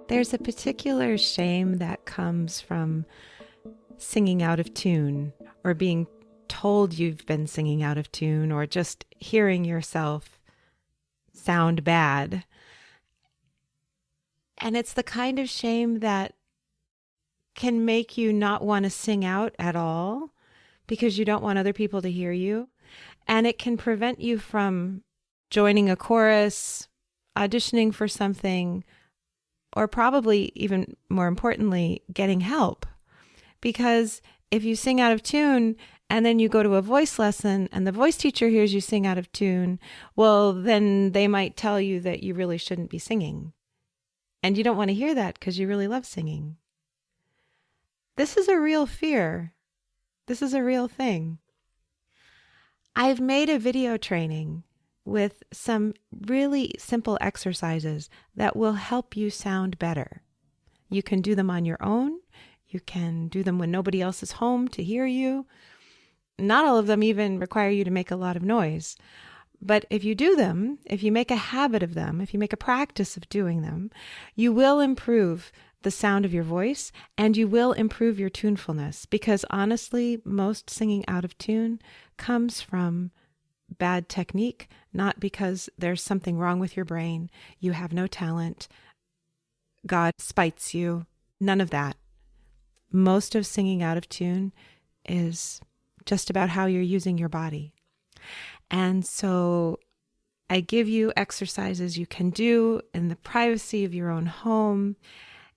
There's a particular shame that comes from singing out of tune, or being told you've been singing out of tune, or just hearing yourself sound bad. And it's the kind of shame that can make you not want to sing out at all because you don't want other people to hear you. And it can prevent you from joining a chorus, auditioning for something, or probably even more importantly, getting help. Because if you sing out of tune and then you go to a voice lesson and the voice teacher hears you sing out of tune, well, then they might tell you that you really shouldn't be singing. And you don't want to hear that because you really love singing. This is a real fear. This is a real thing. I've made a video training with some really simple exercises that will help you sound better. You can do them on your own. You can do them when nobody else is home to hear you. Not all of them even require you to make a lot of noise. But if you do them, if you make a habit of them, if you make a practice of doing them, you will improve the sound of your voice and you will improve your tunefulness. Because honestly, most singing out of tune comes from bad technique, not because there's something wrong with your brain, you have no talent, God spites you, none of that. Most of singing out of tune is just about how you're using your body. And so I give you exercises you can do in the privacy of your own home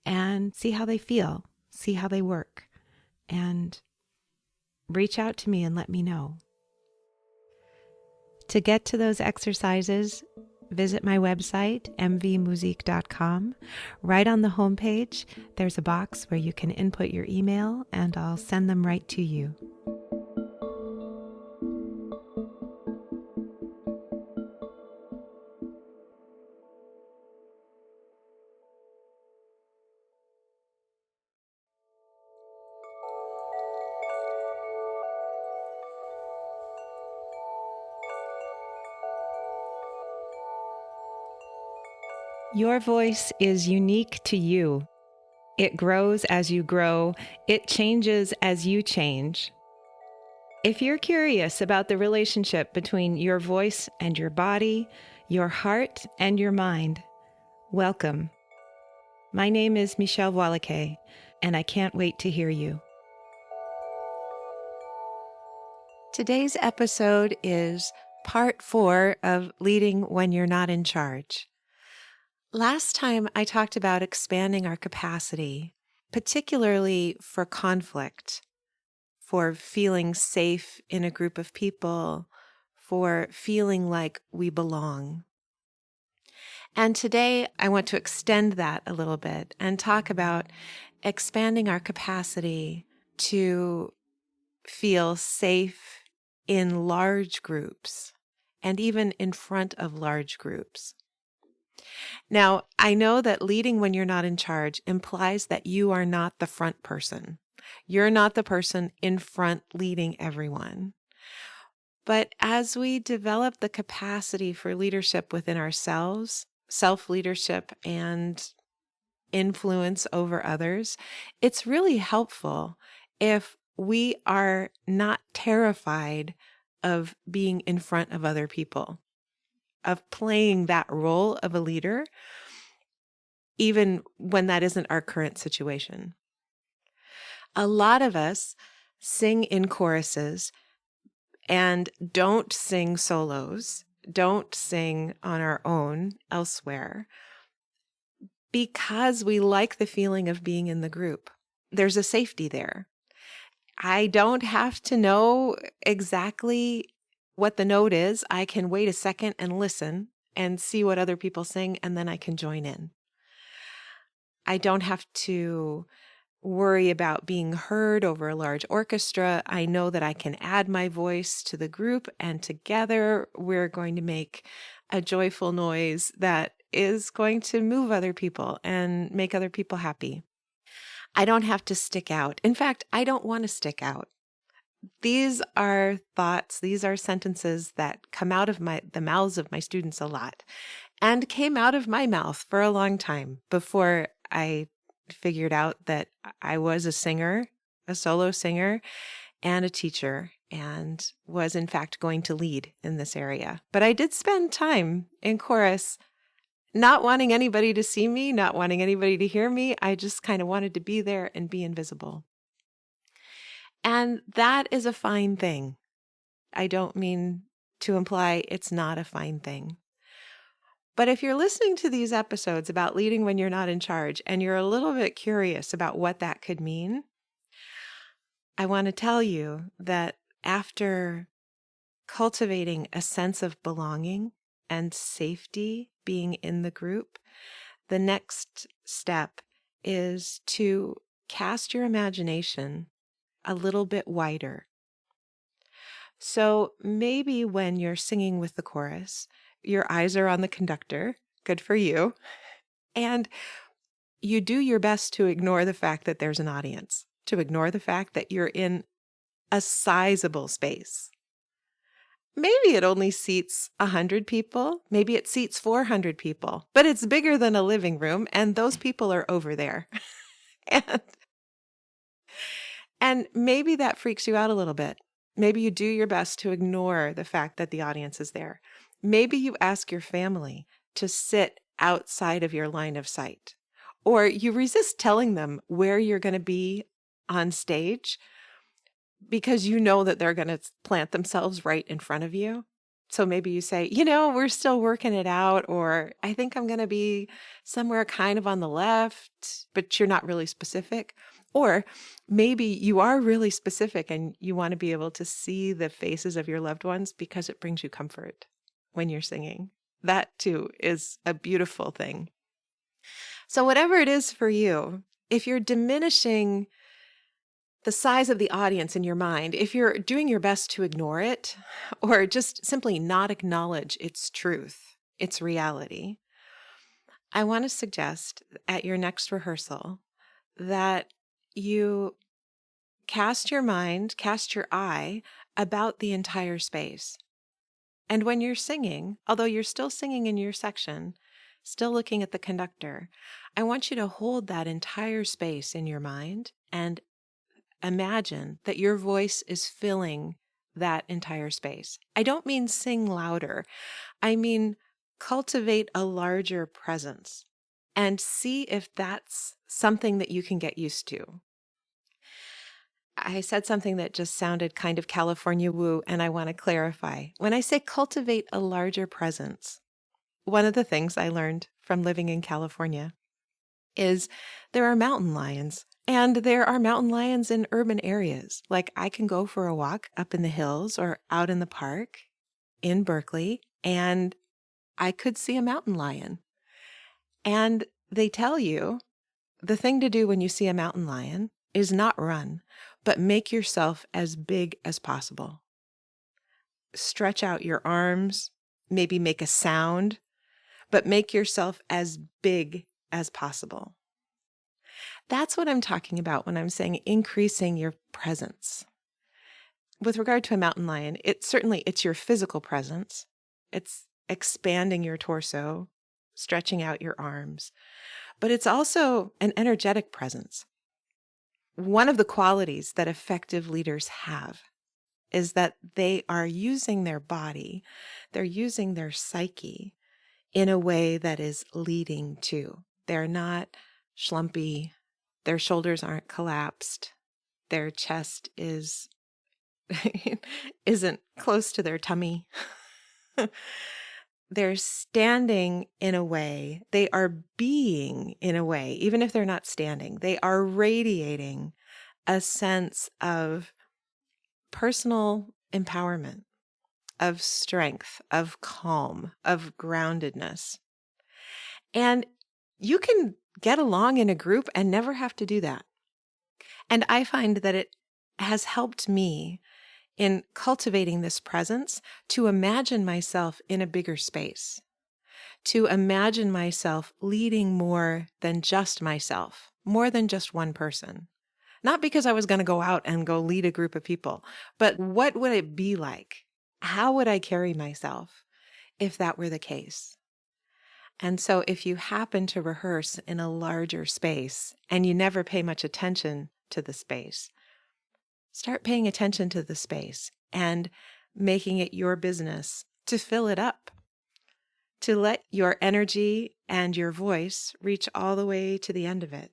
and see how they feel, see how they work, and reach out to me and let me know. To get to those exercises, visit my website, mvmusique.com. Right on the homepage, there's a box where you can input your email and I'll send them right to you. Your voice is unique to you. It grows as you grow. It changes as you change. If you're curious about the relationship between your voice and your body, your heart and your mind, welcome. My name is Michèle Voillequé, and I can't wait to hear you. Today's episode is part 4 of Leading When You're Not in Charge. Last time I talked about expanding our capacity, particularly for conflict, for feeling safe in a group of people, for feeling like we belong. And today I want to extend that a little bit and talk about expanding our capacity to feel safe in large groups and even in front of large groups. Now, I know that leading when you're not in charge implies that you are not the front person. You're not the person in front leading everyone. But as we develop the capacity for leadership within ourselves, self-leadership and influence over others, it's really helpful if we are not terrified of being in front of other people, of playing that role of a leader, even when that isn't our current situation. A lot of us sing in choruses and don't sing solos, don't sing on our own elsewhere, because we like the feeling of being in the group. There's a safety there. I don't have to know exactly what the note is. I can wait a second and listen and see what other people sing, and then I can join in. I don't have to worry about being heard over a large orchestra. I know that I can add my voice to the group, and together we're going to make a joyful noise that is going to move other people and make other people happy. I don't have to stick out. In fact, I don't want to stick out. These are thoughts, these are sentences that come out of the mouths of my students a lot, and came out of my mouth for a long time before I figured out that I was a singer, a solo singer, and a teacher, and was in fact going to lead in this area. But I did spend time in chorus, not wanting anybody to see me, not wanting anybody to hear me. I just kind of wanted to be there and be invisible. And that is a fine thing. I don't mean to imply it's not a fine thing. But if you're listening to these episodes about leading when you're not in charge and you're a little bit curious about what that could mean, I want to tell you that after cultivating a sense of belonging and safety being in the group, the next step is to cast your imagination a little bit wider. So maybe when you're singing with the chorus, your eyes are on the conductor. Good for you. And you do your best to ignore the fact that there's an audience, to ignore the fact that you're in a sizable space. Maybe it only seats 100 people. Maybe it seats 400 people, but it's bigger than a living room, and those people are over there. and maybe that freaks you out a little bit. Maybe you do your best to ignore the fact that the audience is there. Maybe you ask your family to sit outside of your line of sight, or you resist telling them where you're going to be on stage because you know that they're going to plant themselves right in front of you. So maybe you say, we're still working it out, or I think I'm going to be somewhere kind of on the left, but you're not really specific. Or maybe you are really specific and you want to be able to see the faces of your loved ones because it brings you comfort when you're singing. That too is a beautiful thing. So whatever it is for you, if you're diminishing the size of the audience in your mind, if you're doing your best to ignore it or just simply not acknowledge its truth, its reality, I want to suggest at your next rehearsal that you cast your eye about the entire space. And when you're singing, although you're still singing in your section, still looking at the conductor, I want you to hold that entire space in your mind and imagine that your voice is filling that entire space. I don't mean sing louder. I mean cultivate a larger presence and see if that's something that you can get used to. I said something that just sounded kind of California woo, and I want to clarify. When I say cultivate a larger presence, one of the things I learned from living in California is there are mountain lions, and there are mountain lions in urban areas. Like I can go for a walk up in the hills or out in the park in Berkeley, and I could see a mountain lion. And they tell you the thing to do when you see a mountain lion is not run, but make yourself as big as possible. Stretch out your arms, maybe make a sound, but make yourself as big as possible. That's what I'm talking about when I'm saying increasing your presence. With regard to a mountain lion, it's your physical presence. It's expanding your torso, stretching out your arms, but it's also an energetic presence. One of the qualities that effective leaders have is that they are using their body, they're using their psyche in a way that is leading to. They're not schlumpy, their shoulders aren't collapsed, their chest isn't close to their tummy. They're standing in a way, they are being in a way, even if they're not standing, they are radiating a sense of personal empowerment, of strength, of calm, of groundedness. And you can get along in a group and never have to do that. And I find that it has helped me in cultivating this presence to imagine myself in a bigger space, to imagine myself leading more than just myself, more than just one person. Not because I was going to go out and go lead a group of people, but what would it be like? How would I carry myself if that were the case? And so if you happen to rehearse in a larger space and you never pay much attention to the space, start paying attention to the space and making it your business to fill it up, to let your energy and your voice reach all the way to the end of it.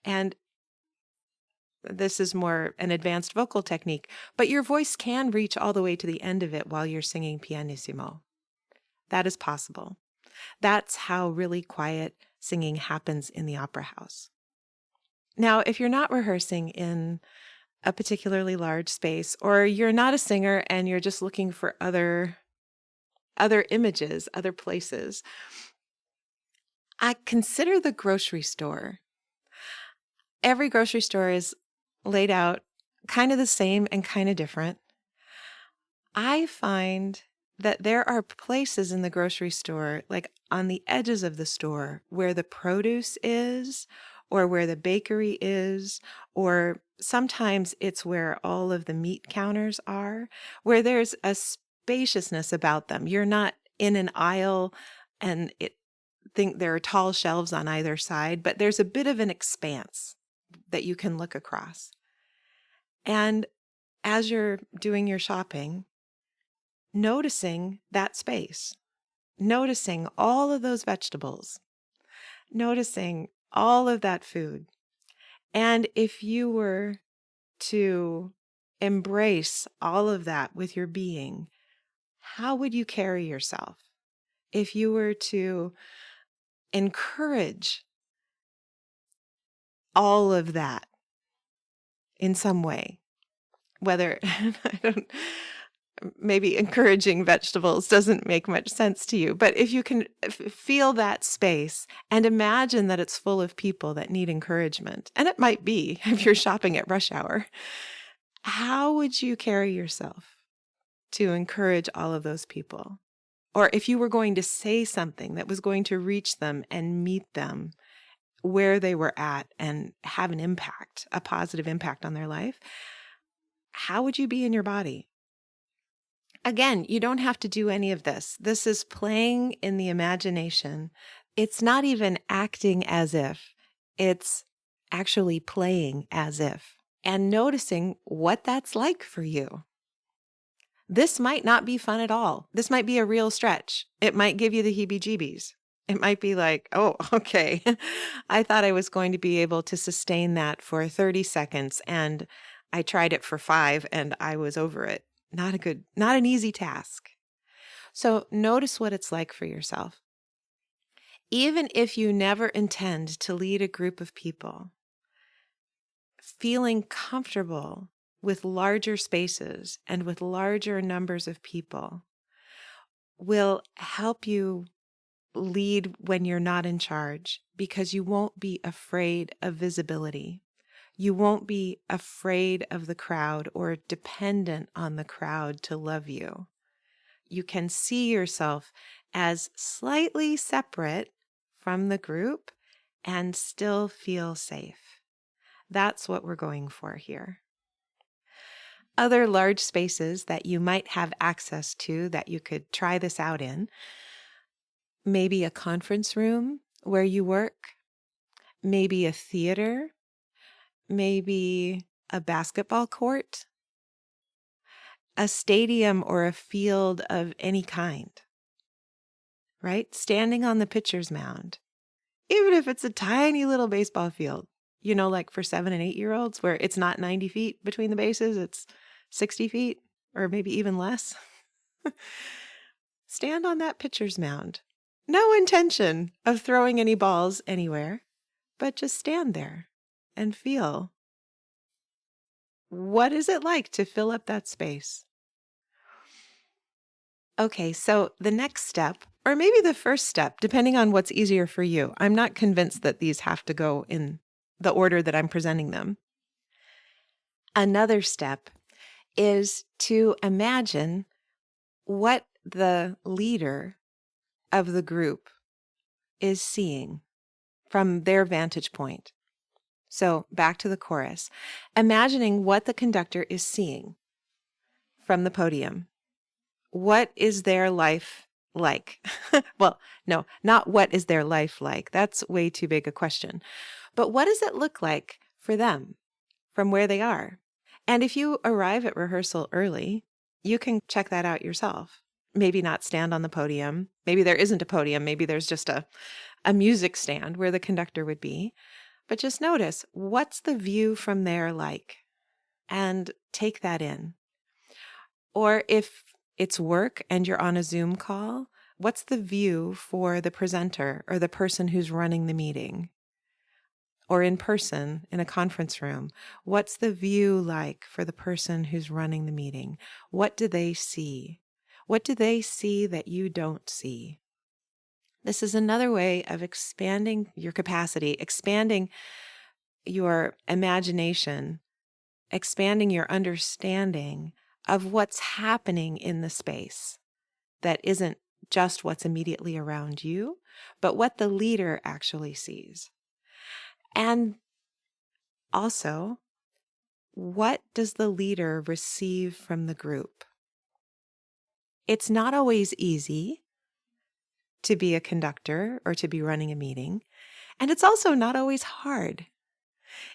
And this is more an advanced vocal technique, but your voice can reach all the way to the end of it while you're singing pianissimo. That is possible. That's how really quiet singing happens in the opera house. Now, if you're not rehearsing in a particularly large space, or you're not a singer and you're just looking for other images, other places, I consider the grocery store. Every grocery store is laid out kind of the same and kind of different. I find that there are places in the grocery store, like on the edges of the store, where the produce is, or where the bakery is, or sometimes it's where all of the meat counters are, where there's a spaciousness about them. You're not in an aisle and think there are tall shelves on either side, but there's a bit of an expanse that you can look across. And as you're doing your shopping, noticing that space, noticing all of those vegetables, noticing all of that food. And if you were to embrace all of that with your being, how would you carry yourself? If you were to encourage all of that in some way, whether maybe encouraging vegetables doesn't make much sense to you, but if you can feel that space and imagine that it's full of people that need encouragement, and it might be if you're shopping at rush hour, how would you carry yourself to encourage all of those people? Or if you were going to say something that was going to reach them and meet them where they were at and have an impact, a positive impact on their life, how would you be in your body? Again, you don't have to do any of this. This is playing in the imagination. It's not even acting as if, it's actually playing as if, and noticing what that's like for you. This might not be fun at all. This might be a real stretch. It might give you the heebie-jeebies. It might be like, oh, okay. I thought I was going to be able to sustain that for 30 seconds, and I tried it for 5 and I was over it. Not an easy task. So notice what it's like for yourself. Even if you never intend to lead a group of people, feeling comfortable with larger spaces and with larger numbers of people will help you lead when you're not in charge, because you won't be afraid of visibility. You won't be afraid of the crowd or dependent on the crowd to love you. You can see yourself as slightly separate from the group and still feel safe. That's what we're going for here. Other large spaces that you might have access to that you could try this out in, maybe a conference room where you work, maybe a theater, maybe a basketball court, a stadium or a field of any kind, right? Standing on the pitcher's mound, even if it's a tiny little baseball field, like for 7 and 8-year-olds where it's not 90 feet between the bases, it's 60 feet or maybe even less. Stand on that pitcher's mound. No intention of throwing any balls anywhere, but just stand there and feel, what is it like to fill up that space? Okay, so the next step, or maybe the first step, depending on what's easier for you. I'm not convinced that these have to go in the order that I'm presenting them. Another step is to imagine what the leader of the group is seeing from their vantage point. So back to the chorus, imagining what the conductor is seeing from the podium. What is their life like? Well, no, not what is their life like. That's way too big a question. But what does it look like for them from where they are? And if you arrive at rehearsal early, you can check that out yourself. Maybe not stand on the podium. Maybe there isn't a podium. Maybe there's just a music stand where the conductor would be. But just notice, what's the view from there like? And take that in. Or if it's work and you're on a Zoom call, what's the view for the presenter or the person who's running the meeting? Or in person in a conference room, what's the view like for the person who's running the meeting? What do they see? What do they see that you don't see? This is another way of expanding your capacity, expanding your imagination, expanding your understanding of what's happening in the space that isn't just what's immediately around you, but what the leader actually sees. And also, what does the leader receive from the group? It's not always easy to be a conductor or to be running a meeting, and it's also not always hard.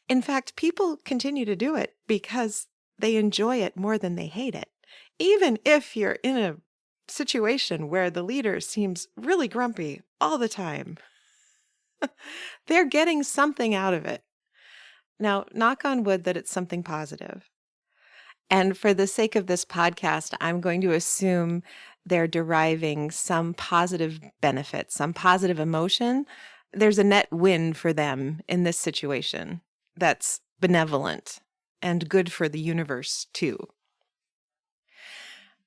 In fact, people continue to do it because they enjoy it more than they hate it. Even if you're in a situation where the leader seems really grumpy all the time, they're getting something out of it. Now, knock on wood that it's something positive. And for the sake of this podcast, I'm going to assume they're deriving some positive benefit, some positive emotion. There's a net win for them in this situation that's benevolent and good for the universe too.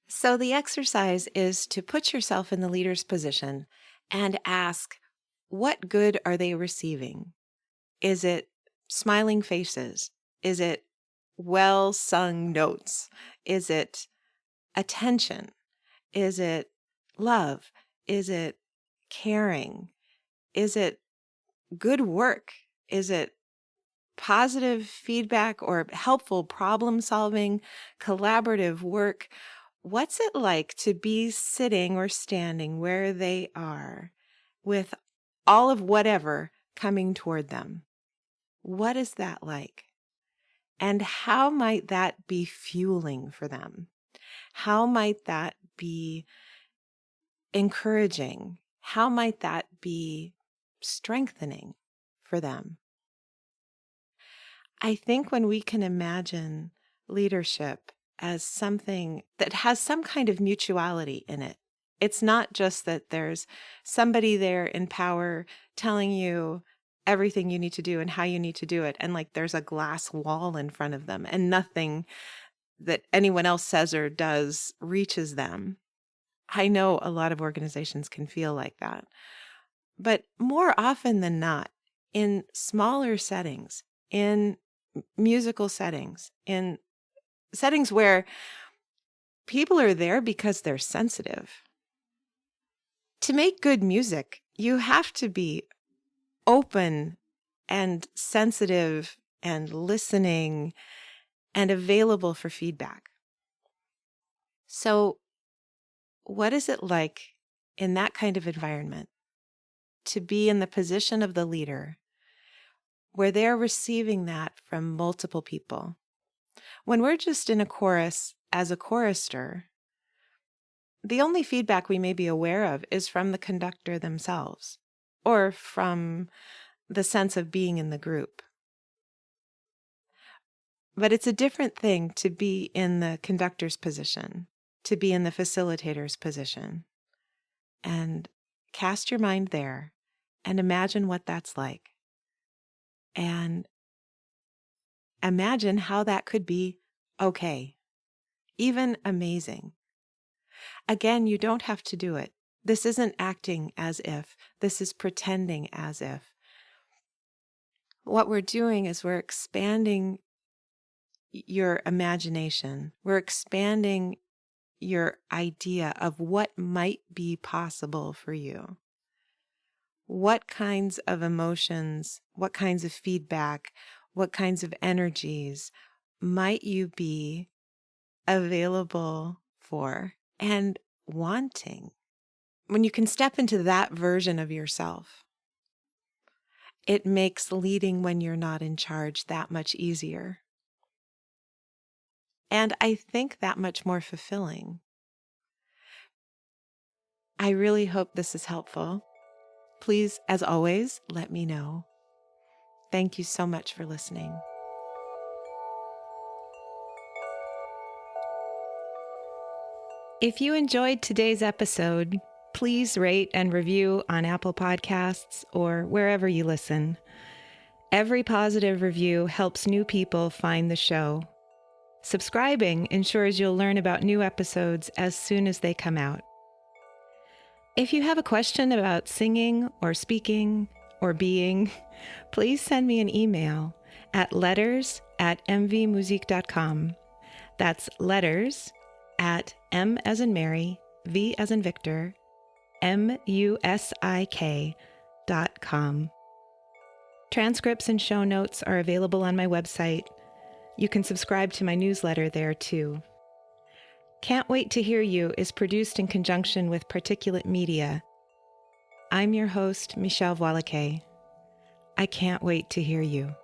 So the exercise is to put yourself in the leader's position and ask, what good are they receiving? Is it smiling faces? Is it well-sung notes? Is it attention? Is it love? Is it caring? Is it good work? Is it positive feedback or helpful problem solving, collaborative work? What's it like to be sitting or standing where they are with all of whatever coming toward them? What is that like? And how might that be fueling for them? How might that be encouraging? How might that be strengthening for them? I think when we can imagine leadership as something that has some kind of mutuality in it, it's not just that there's somebody there in power telling you everything you need to do and how you need to do it, and like there's a glass wall in front of them and nothing that anyone else says or does reaches them. I know a lot of organizations can feel like that. But more often than not, in smaller settings, in musical settings, in settings where people are there because they're sensitive. To make good music, you have to be open and sensitive and listening and available for feedback. So, what is it like in that kind of environment to be in the position of the leader where they're receiving that from multiple people? When we're just in a chorus as a chorister, the only feedback we may be aware of is from the conductor themselves or from the sense of being in the group. But it's a different thing to be in the conductor's position, to be in the facilitator's position. And cast your mind there and imagine what that's like. And imagine how that could be okay, even amazing. Again, you don't have to do it. This isn't acting as if. This is pretending as if. What we're doing is we're expanding your imagination. We're expanding your idea of what might be possible for you. What kinds of emotions, what kinds of feedback, what kinds of energies might you be available for and wanting? when you can step into that version of yourself, it makes leading when you're not in charge that much easier. And I think that much more fulfilling. I really hope this is helpful. Please, as always, let me know. Thank you so much for listening. If you enjoyed today's episode, please rate and review on Apple Podcasts or wherever you listen. Every positive review helps new people find the show. Subscribing ensures you'll learn about new episodes as soon as they come out. If you have a question about singing or speaking or being, please send me an email at letters@mvmusique.com. That's letters at M as in Mary, V as in Victor, MUSIK.com. Transcripts and show notes are available on my website. You can subscribe to my newsletter there too. Can't Wait to Hear You is produced in conjunction with Particulate Media. I'm your host, Michèle Voillequé. I can't wait to hear you.